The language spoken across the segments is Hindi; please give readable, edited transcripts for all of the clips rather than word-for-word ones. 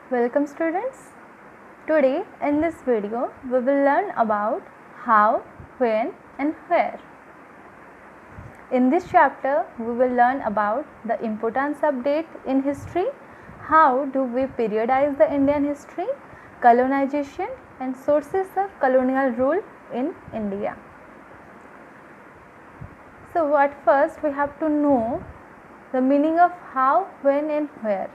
Welcome students. Today in this video we will learn about how, when and where. In this chapter we will learn about the importance of date in history, how do we periodize the Indian history, colonization and sources of colonial rule in India. So at first we have to know the meaning of how, when and where.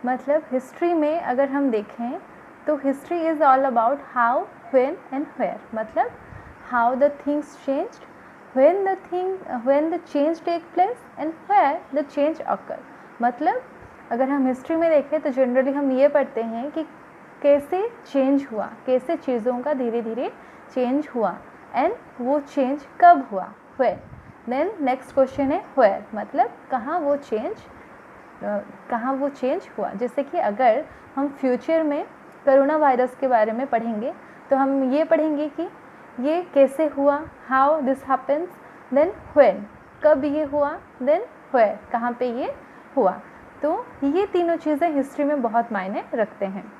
मतलब हिस्ट्री में अगर हम देखें तो history is all about how, when and where. मतलब how the things changed, when the change take place and where the change occur. मतलब अगर हम हिस्ट्री में देखें तो जनरली हम ये पढ़ते हैं कि कैसे चेंज हुआ, कैसे चीज़ों का धीरे धीरे चेंज हुआ एंड वो चेंज कब हुआ, व्हेन. देन नेक्स्ट क्वेश्चन है वेयर, मतलब कहाँ वो चेंज हुआ. जैसे कि अगर हम फ्यूचर में कोरोना वायरस के बारे में पढ़ेंगे तो हम ये पढ़ेंगे कि ये कैसे हुआ, how this happens, then when, कब ये हुआ, देन वेयर, कहाँ पे ये हुआ. तो ये तीनों चीज़ें हिस्ट्री में बहुत मायने रखते हैं.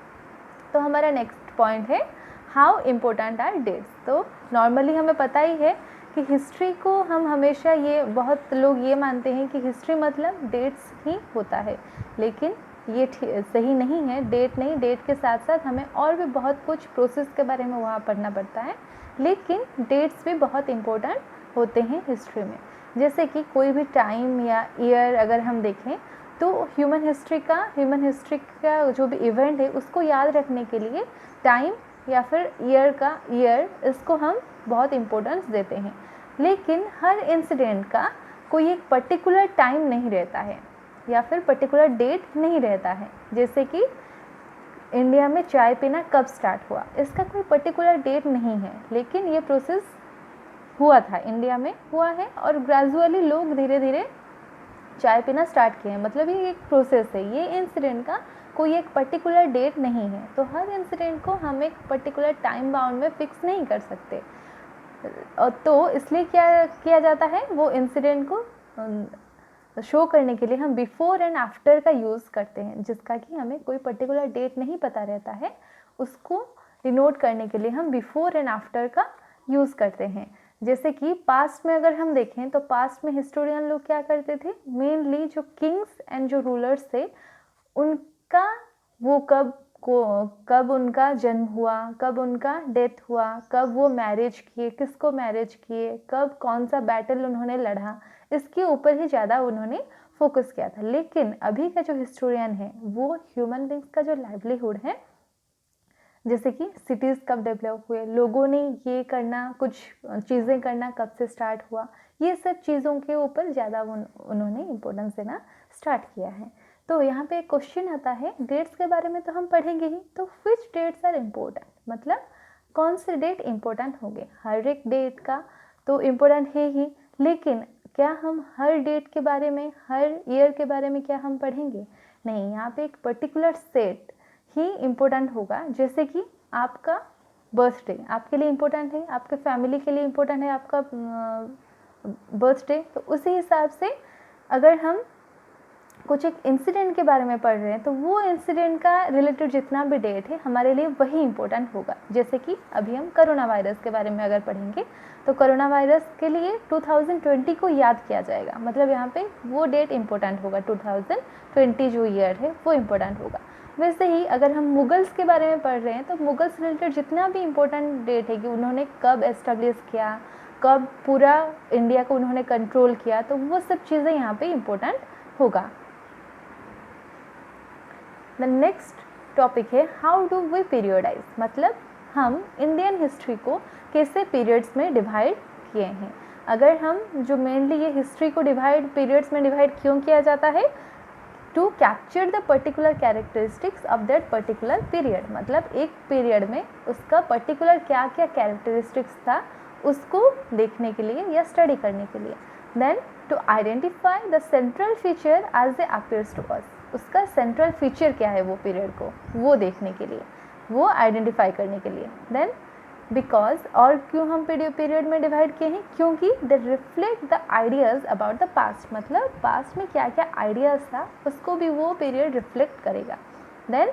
तो हमारा नेक्स्ट पॉइंट है हाउ इम्पोर्टेंट आर डेट्स. तो नॉर्मली हमें पता ही है कि हिस्ट्री को हम हमेशा ये बहुत लोग ये मानते हैं कि हिस्ट्री मतलब डेट्स ही होता है, लेकिन ये सही नहीं है. डेट नहीं, डेट के साथ साथ हमें और भी बहुत कुछ प्रोसेस के बारे में वहाँ पढ़ना पड़ता है, लेकिन डेट्स भी बहुत इम्पोर्टेंट होते हैं हिस्ट्री में. जैसे कि कोई भी टाइम या ईयर अगर हम देखें तो ह्यूमन हिस्ट्री का जो भी इवेंट है उसको याद रखने के लिए टाइम या फिर ईयर इसको हम बहुत इम्पोर्टेंस देते हैं. लेकिन हर इंसिडेंट का कोई एक पर्टिकुलर टाइम नहीं रहता है या फिर पर्टिकुलर डेट नहीं रहता है. जैसे कि इंडिया में चाय पीना कब स्टार्ट हुआ, इसका कोई पर्टिकुलर डेट नहीं है, लेकिन ये प्रोसेस हुआ था, इंडिया में हुआ है और ग्रेजुअली लोग धीरे धीरे चाय पीना स्टार्ट किए हैं. मतलब ये एक प्रोसेस है. ये इंसिडेंट का कोई एक पर्टिकुलर डेट नहीं है, तो हर इंसिडेंट को हम एक पर्टिकुलर टाइम बाउंड में फिक्स नहीं कर सकते. तो इसलिए क्या किया जाता है, वो इंसिडेंट को शो करने के लिए हम बिफोर एंड आफ्टर का यूज़ करते हैं, जिसका कि हमें कोई पर्टिकुलर डेट नहीं पता रहता है. उसको डिनोट करने के लिए हम बिफोर एंड आफ्टर का यूज़ करते हैं. जैसे कि पास्ट में अगर हम देखें तो पास्ट में हिस्टोरियन लोग क्या करते थे, मेनली जो किंग्स एंड जो रूलर्स थे उनका वो कब उनका जन्म हुआ, कब उनका डेथ हुआ, कब वो मैरिज किए, किसको मैरिज किए, कब कौन सा बैटल उन्होंने लड़ा, इसके ऊपर ही ज़्यादा उन्होंने फोकस किया था. लेकिन अभी का जो हिस्टोरियन है वो ह्यूमन बींग्स का जो लाइवलीहुड है, जैसे कि सिटीज़ कब डेवलप हुए, लोगों ने ये करना, कुछ चीज़ें करना कब से स्टार्ट हुआ, ये सब चीज़ों के ऊपर ज़्यादा उन्होंने इम्पोर्टेंस देना स्टार्ट किया है. तो यहाँ पे एक क्वेश्चन आता है, डेट्स के बारे में तो हम पढ़ेंगे ही, तो विच डेट्स आर इम्पोर्टेंट, मतलब कौन से डेट इम्पोर्टेंट होंगे. हर एक डेट का तो इम्पोर्टेंट है ही, लेकिन क्या हम हर डेट के बारे में, हर ईयर के बारे में क्या हम पढ़ेंगे, नहीं. यहाँ पे एक पर्टिकुलर सेट ही इम्पोर्टेंट होगा. जैसे कि आपका बर्थडे आपके लिए इम्पोर्टेंट है, आपके फैमिली के लिए इम्पोर्टेंट है आपका बर्थडे, तो उसी हिसाब से अगर हम कुछ एक इंसिडेंट के बारे में पढ़ रहे हैं तो वो इंसिडेंट का रिलेटेड जितना भी डेट है हमारे लिए वही इम्पोर्टेंट होगा. जैसे कि अभी हम कोरोना वायरस के बारे में अगर पढ़ेंगे तो कोरोना वायरस के लिए 2020 को याद किया जाएगा, मतलब यहाँ पे वो डेट इम्पोर्टेंट होगा. 2020 जो ईयर है वो इम्पोर्टेंट होगा. वैसे ही अगर हम मुगल्स के बारे में पढ़ रहे हैं तो मुगल्स रिलेटेड जितना भी इम्पोर्टेंट डेट है कि उन्होंने कब एस्टेब्लिश किया, कब पूरा इंडिया को उन्होंने कंट्रोल किया, तो वो सब चीज़ें यहाँ पे इम्पोर्टेंट होगा. द नेक्स्ट टॉपिक है हाउ डू वी पीरियडाइज, मतलब हम इंडियन हिस्ट्री को कैसे पीरियड्स में डिवाइड किए हैं. अगर हम जो मेनली ये हिस्ट्री को पीरियड्स में डिवाइड क्यों किया जाता है, to capture the particular characteristics of that particular period. मतलब एक पीरियड में उसका पर्टिकुलर क्या क्या कैरेक्टरिस्टिक्स था उसको देखने के लिए या स्टडी करने के लिए. Then to identify the central feature as a appears to us, उसका सेंट्रल फीचर क्या है वो पीरियड को, वो देखने के लिए, वो आइडेंटिफाई करने के लिए. देन बिकॉज, और क्यों हम पीरियड में डिवाइड किए हैं, क्योंकि they reflect the ideas about the past, मतलब पास्ट में क्या क्या आइडियाज़ था उसको भी वो पीरियड रिफ्लेक्ट करेगा. देन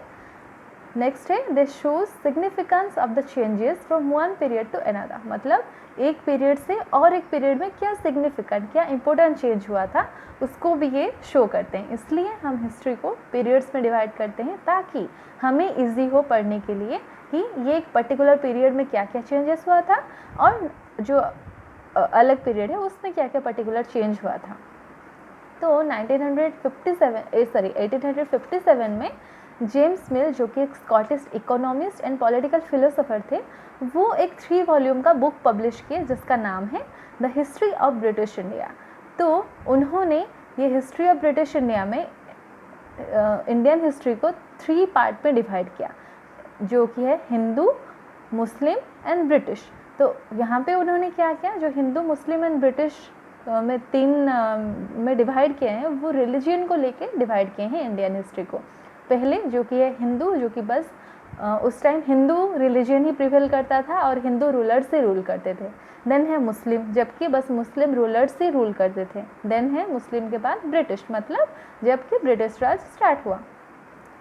नेक्स्ट है they shows significance of the changes from one period to another, मतलब एक पीरियड से और एक पीरियड में क्या सिग्निफिकेंट, क्या इंपॉर्टेंट चेंज हुआ था, उसको भी ये शो करते हैं। इसलिए हम हिस्ट्री को पीरियड्स में डिवाइड करते हैं ताकि हमें इजी हो पढ़ने के लिए कि ये एक पर्टिकुलर पीरियड में क्या क्या चेंजेस हुआ था और जो अलग पीरियड है उसमें क्या क्या पर्टिकुलर चेंज हुआ था। तो 1857 में जेम्स मिल, जो कि एक Scottish economist and political philosopher थे, वो एक 3 वॉल्यूम का बुक पब्लिश किए जिसका नाम है the history of British India. तो उन्होंने ये हिस्ट्री ऑफ ब्रिटिश इंडिया में इंडियन हिस्ट्री को 3 पार्ट में डिवाइड किया, जो कि है हिंदू, मुस्लिम एंड ब्रिटिश। तो यहाँ पे उन्होंने क्या किया, जो हिंदू, मुस्लिम एंड ब्रिटिश में 3 में डिवाइड किए हैं, वो रिलीजन को लेके डिवाइड किए हैं इंडियन हिस्ट्री को। पहले जो कि है हिंदू, जो कि बस उस टाइम हिंदू रिलीजन ही प्रिवेल करता था और हिंदू रूलर से रूल करते थे। देन है मुस्लिम, जबकि बस मुस्लिम रूलर्स से रूल करते थे। देन है मुस्लिम के बाद ब्रिटिश, मतलब जबकि ब्रिटिश राज स्टार्ट हुआ।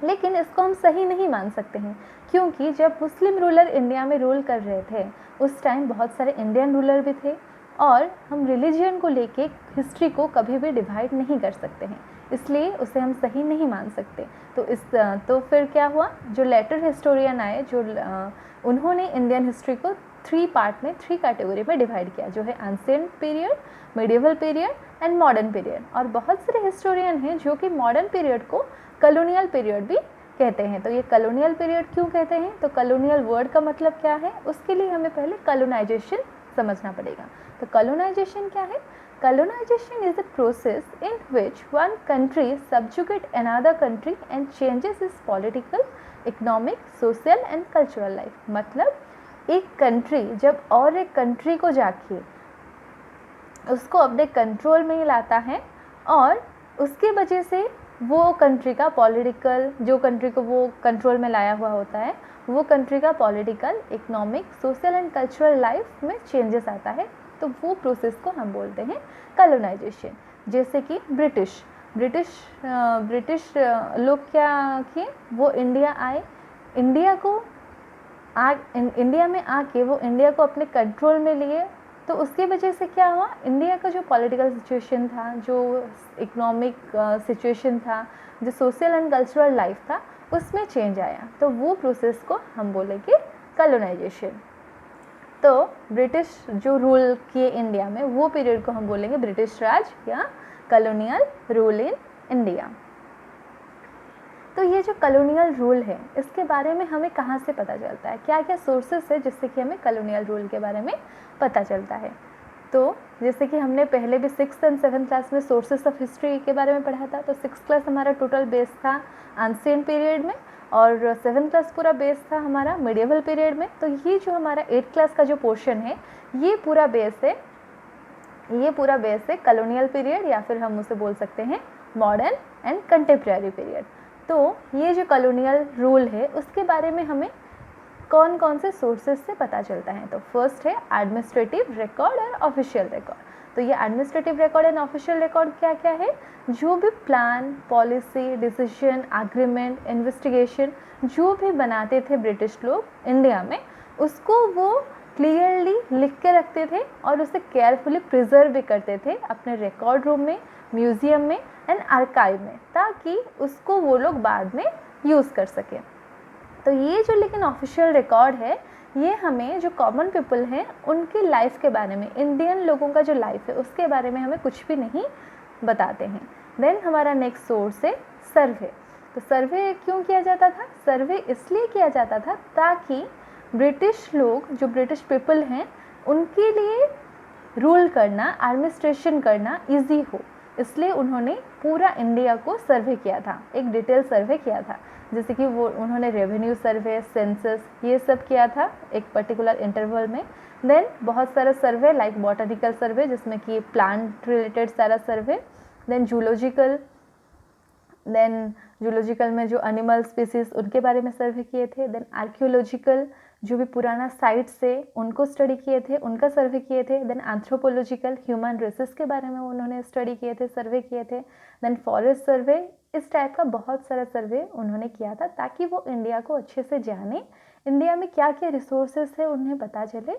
लेकिन इसको हम सही नहीं मान सकते हैं, क्योंकि जब मुस्लिम रूलर इंडिया में रूल कर रहे थे उस टाइम बहुत सारे इंडियन रूलर भी थे, और हम रिलीजन को लेके हिस्ट्री को कभी भी डिवाइड नहीं कर सकते हैं, इसलिए उसे हम सही नहीं मान सकते। तो फिर क्या हुआ, जो लेटर हिस्टोरियन आए, जो उन्होंने इंडियन हिस्ट्री को 3 पार्ट में, 3 कैटेगरी में डिवाइड किया, जो है ancient period, medieval period and modern period. और बहुत सारे हिस्टोरियन हैं जो कि मॉडर्न पीरियड को कॉलोनियल पीरियड भी कहते हैं। तो ये कॉलोनियल पीरियड क्यों कहते हैं, तो कॉलोनियल वर्ड का मतलब क्या है, उसके लिए हमें पहले कॉलोनाइजेशन समझना पड़ेगा। तो कॉलोनाइजेशन क्या है, colonisation is a process in which one country subjugate another country and changes its political, economic, social and cultural life. मतलब एक कंट्री जब और एक कंट्री को जाके उसको अपने कंट्रोल में ही लाता है, और उसकी वजह से वो कंट्री का पॉलिटिकल, जो कंट्री को वो कंट्रोल में लाया हुआ होता है, वो कंट्री का political, economic, social and cultural life में चेंजेस आता है, तो वो प्रोसेस को हम बोलते हैं कॉलोनाइजेशन। जैसे कि ब्रिटिश लोग क्या किए, वो इंडिया आए, इंडिया में आके वो इंडिया को अपने कंट्रोल में लिए। तो उसकी वजह से क्या हुआ, इंडिया का जो पॉलिटिकल सिचुएशन था, जो इकोनॉमिक सिचुएशन था, जो सोशल एंड कल्चरल लाइफ था, उसमें चेंज आया। तो वो प्रोसेस को हम बोलेंगे कॉलोनाइजेशन। तो ब्रिटिश जो रूल किए इंडिया में, वो पीरियड को हम बोलेंगे ब्रिटिश राज या कॉलोनियल रूल इन इंडिया। तो ये जो कॉलोनियल रूल है, इसके बारे में हमें कहाँ से पता चलता है, क्या क्या सोर्सेस है जिससे कि हमें कॉलोनियल रूल के बारे में पता चलता है। तो जैसे कि हमने पहले भी 6th एंड 7th क्लास में सोर्सेस ऑफ हिस्ट्री के बारे में पढ़ा था। तो 6th क्लास हमारा टोटल बेस था एंशिएंट पीरियड में, और 7th क्लास पूरा बेस था हमारा मिडिवल पीरियड में। तो ये जो हमारा 8th क्लास का जो पोर्शन है, ये पूरा बेस है कॉलोनियल पीरियड, या फिर हम उसे बोल सकते हैं मॉडर्न एंड कंटेम्प्रेरी पीरियड। तो ये जो कॉलोनियल रूल है, उसके बारे में हमें कौन कौन से सोर्सेज से पता चलता है। तो फर्स्ट है एडमिनिस्ट्रेटिव रिकॉर्ड और ऑफिशियल रिकॉर्ड। तो ये administrative record and official record क्या क्या है, जो भी plan, policy, decision, agreement, investigation जो भी बनाते थे ब्रिटिश लोग इंडिया में, उसको वो क्लियरली लिख के रखते थे और उसे केयरफुली प्रिजर्व भी करते थे अपने रिकॉर्ड रूम में, म्यूजियम में एंड आर्काइव में, ताकि उसको वो लोग बाद में यूज़ कर सकें। तो ये जो लेकिन ऑफिशियल रिकॉर्ड है, ये हमें जो कॉमन पीपल हैं उनकी लाइफ के बारे में, इंडियन लोगों का जो लाइफ है उसके बारे में हमें कुछ भी नहीं बताते हैं। देन हमारा नेक्स्ट सोर्स है सर्वे। तो सर्वे क्यों किया जाता था, सर्वे इसलिए किया जाता था ताकि ब्रिटिश लोग, जो ब्रिटिश पीपल हैं, उनके लिए रूल करना, एडमिनिस्ट्रेशन करना ईजी हो, इसलिए उन्होंने पूरा इंडिया को सर्वे किया था, एक डिटेल सर्वे किया था। जैसे कि वो उन्होंने रेवेन्यू सर्वे, सेंसस, ये सब किया था एक पर्टिकुलर इंटरवल में। देन बहुत सारा सर्वे लाइक बॉटनिकल सर्वे, जिसमें कि प्लांट रिलेटेड सारा सर्वे। देन जूलॉजिकल में जो एनिमल स्पीसीज उनके बारे में सर्वे किए थे। देन आर्कियोलॉजिकल, जो भी पुराना साइट्स से उनको स्टडी किए थे, उनका सर्वे किए थे। देन एंथ्रोपोलॉजिकल, ह्यूमन रेसेस के बारे में उन्होंने स्टडी किए थे, सर्वे किए थे। देन फॉरेस्ट सर्वे, इस टाइप का बहुत सारा सर्वे उन्होंने किया था ताकि वो इंडिया को अच्छे से जाने, इंडिया में क्या क्या रिसोर्सेज है उन्हें पता चले,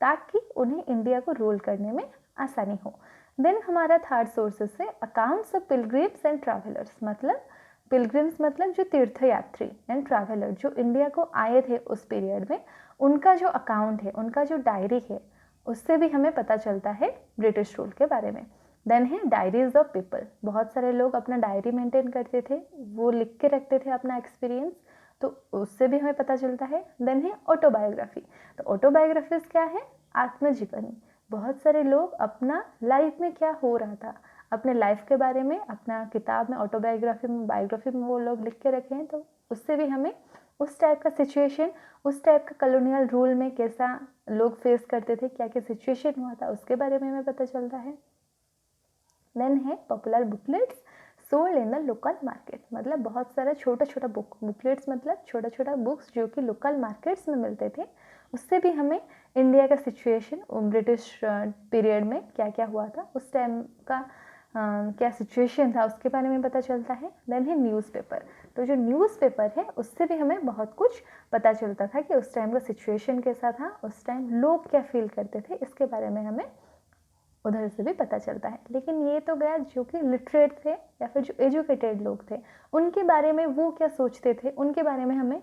ताकि उन्हें इंडिया को रूल करने में आसानी हो। देन हमारा थर्ड सोर्सेस है accounts of pilgrims and travellers, मतलब पिलग्रिम्स मतलब जो तीर्थयात्री, एंड ट्रैवलर जो इंडिया को आए थे उस पीरियड में, उनका जो अकाउंट है, उनका जो डायरी है, उससे भी हमें पता चलता है ब्रिटिश रूल के बारे में। देन है डायरीज ऑफ पीपल, बहुत सारे लोग अपना डायरी मेंटेन करते थे, वो लिख के रखते थे अपना एक्सपीरियंस, तो उससे भी हमें पता चलता है। देन है ऑटोबायोग्राफी, तो ऑटोबायोग्राफीज क्या है, आत्मजीवनी, बहुत सारे लोग अपना लाइफ में क्या हो रहा था, अपने लाइफ के बारे में अपना किताब में, ऑटोबायोग्राफी में, बायोग्राफी में वो लोग लिख के रखे हैं, तो उससे भी हमें उस टाइप का सिचुएशन, उस टाइप का कॉलोनियल रूल में कैसा लोग फेस करते थे, क्या क्या सिचुएशन हुआ था, उसके बारे में हमें पता चलता है। देन है popular booklets sold in the local market, मतलब बहुत सारा छोटा छोटा बुकलेट्स मतलब छोटा छोटा बुक्स जो कि लोकल मार्केट्स में मिलते थे, उससे भी हमें इंडिया का सिचुएशन ब्रिटिश पीरियड में क्या क्या हुआ था, उस टाइम का क्या सिचुएशन था, उसके बारे में पता चलता है। देन है न्यूज़पेपर, तो जो न्यूज़पेपर है उससे भी हमें बहुत कुछ पता चलता था कि उस टाइम का सिचुएशन कैसा था, उस टाइम लोग क्या फील करते थे, इसके बारे में हमें उधर से भी पता चलता है। लेकिन ये तो गया जो कि लिटरेट थे या फिर जो एजुकेटेड लोग थे, उनके बारे में वो क्या सोचते थे, उनके बारे में हमें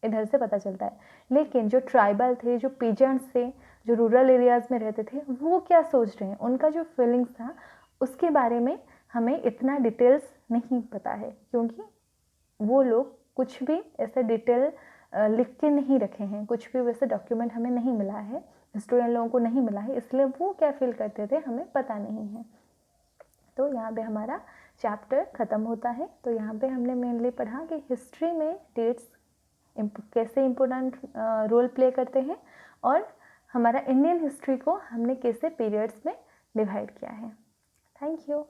इधर से पता चलता है। लेकिन जो ट्राइबल थे, जो पीजेंट्स थे, जो रूरल एरियाज़ में रहते थे, वो क्या सोच रहे हैं, उनका जो फीलिंग्स था, उसके बारे में हमें इतना डिटेल्स नहीं पता है, क्योंकि वो लोग कुछ भी ऐसे डिटेल लिख के नहीं रखे हैं, कुछ भी वैसे डॉक्यूमेंट हमें नहीं मिला है, हिस्टोरियन लोगों को नहीं मिला है, इसलिए वो क्या फील करते थे हमें पता नहीं है। तो यहाँ पे हमारा चैप्टर ख़त्म होता है। तो यहाँ पे हमने मेनली पढ़ा कि हिस्ट्री में डेट्स कैसे इम्पोर्टेंट रोल प्ले करते हैं, और हमारा इंडियन हिस्ट्री को हमने कैसे पीरियड्स में डिवाइड किया है। Thank you.